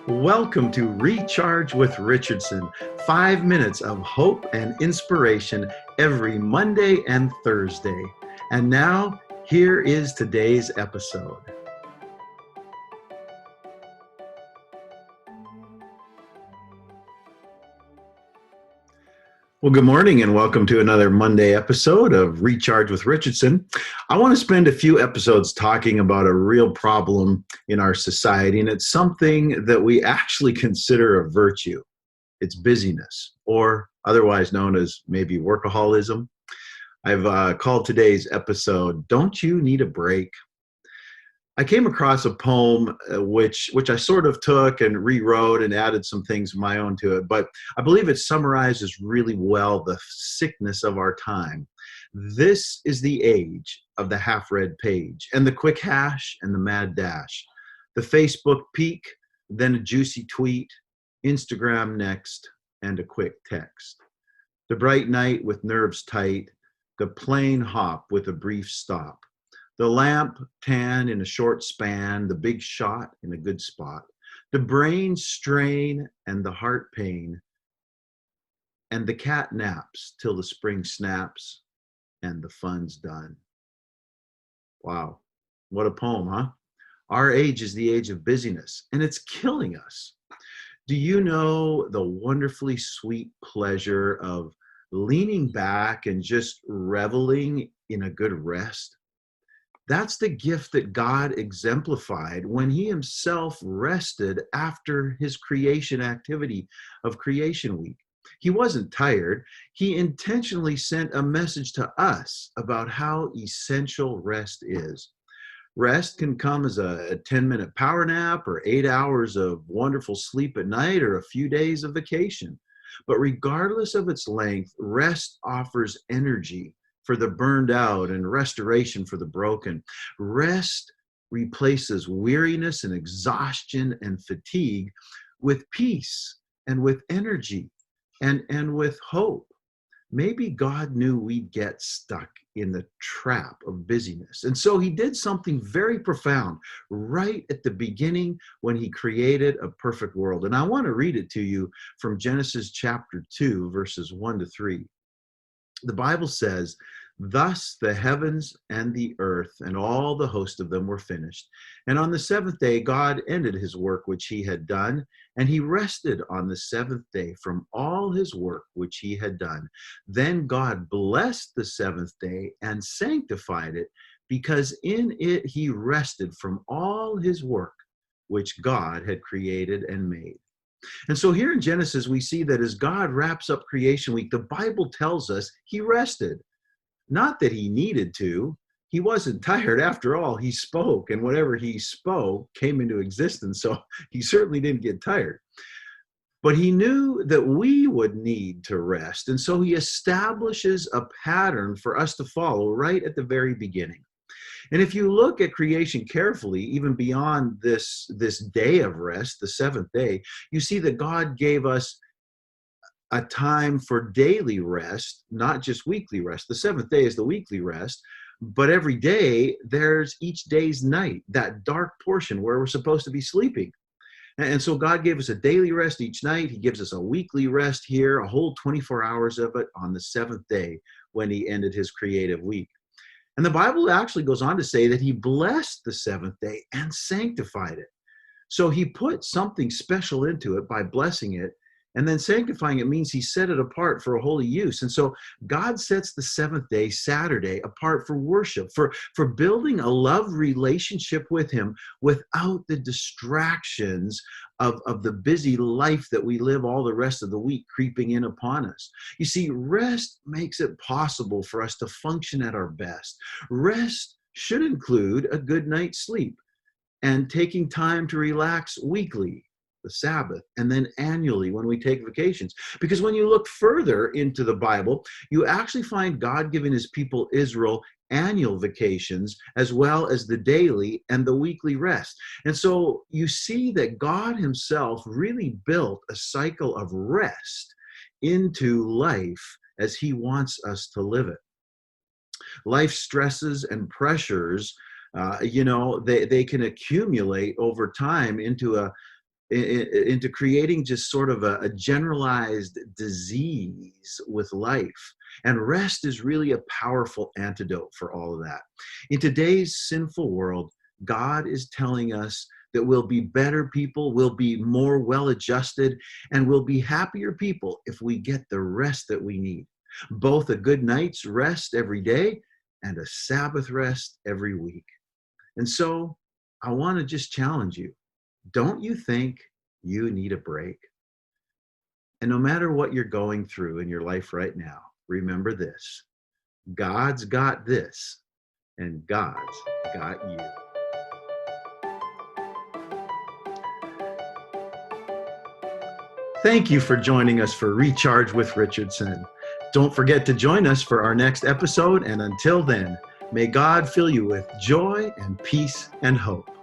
Welcome to Recharge with Richardson. 5 minutes of hope and inspiration every Monday and Thursday. And now, here is today's episode. Well, good morning and welcome to another Monday episode of Recharge with Richardson. I want to spend a few episodes talking about a real problem in our society, and it's something that we actually consider a virtue. It's busyness, or otherwise known as maybe workaholism. I've called today's episode, Don't You Need a Break? I came across a poem which I sort of took and rewrote and added some things of my own to it, but I believe it summarizes really well the sickness of our time. This is the age of the half-read page and the quick hash and the mad dash. The Facebook peek, then a juicy tweet, Instagram next, and a quick text. The bright night with nerves tight, the plain hop with a brief stop. The lamp tan in a short span, the big shot in a good spot, the brain strain and the heart pain, and the cat naps till the spring snaps and the fun's done. Wow, what a poem, huh? Our age is the age of busyness, and it's killing us. Do you know the wonderfully sweet pleasure of leaning back and just reveling in a good rest? That's the gift that God exemplified when he himself rested after his creation activity of Creation Week. He wasn't tired. He intentionally sent a message to us about how essential rest is. Rest can come as a 10-minute power nap or 8 hours of wonderful sleep at night or a few days of vacation. But regardless of its length, rest offers energy for the burned out and restoration for the broken. Rest replaces weariness and exhaustion and fatigue with peace and with energy and with hope. Maybe God knew we'd get stuck in the trap of busyness. And so he did something very profound right at the beginning when he created a perfect world. And I want to read it to you from Genesis chapter 2, verses 1 to 3. The Bible says, "Thus the heavens and the earth and all the host of them were finished. And on the seventh day, God ended his work which he had done, and he rested on the seventh day from all his work which he had done. Then God blessed the seventh day and sanctified it, because in it he rested from all his work which God had created and made." And so here in Genesis, we see that as God wraps up creation week, the Bible tells us he rested. Not that he needed to. He wasn't tired. After all, he spoke, and whatever he spoke came into existence. So he certainly didn't get tired. But he knew that we would need to rest. And so he establishes a pattern for us to follow right at the very beginning. And if you look at creation carefully, even beyond this day of rest, the seventh day, you see that God gave us a time for daily rest, not just weekly rest. The seventh day is the weekly rest, but every day there's each day's night, that dark portion where we're supposed to be sleeping. And so God gave us a daily rest each night. He gives us a weekly rest here, a whole 24 hours of it on the seventh day when he ended his creative week. And the Bible actually goes on to say that he blessed the seventh day and sanctified it. So he put something special into it by blessing it, and then sanctifying it means he set it apart for a holy use. And so God sets the seventh day, Saturday, apart for worship, for building a love relationship with him without the distractions of the busy life that we live all the rest of the week creeping in upon us. You see, rest makes it possible for us to function at our best. Rest should include a good night's sleep and taking time to relax weekly, the Sabbath, and then annually when we take vacations. Because when you look further into the Bible, you actually find God giving his people Israel annual vacations as well as the daily and the weekly rest. And so you see that God himself really built a cycle of rest into life as he wants us to live it. Life stresses and pressures, they can accumulate over time into into creating just sort of a generalized disease with life. And rest is really a powerful antidote for all of that. In today's sinful world, God is telling us that we'll be better people, we'll be more well-adjusted, and we'll be happier people if we get the rest that we need. Both a good night's rest every day and a Sabbath rest every week. And so I want to just challenge you. Don't you think you need a break? And no matter what you're going through in your life right now, remember this: God's got this, and God's got you. Thank you for joining us for Recharge with Richardson. Don't forget to join us for our next episode, and until then, may God fill you with joy and peace and hope.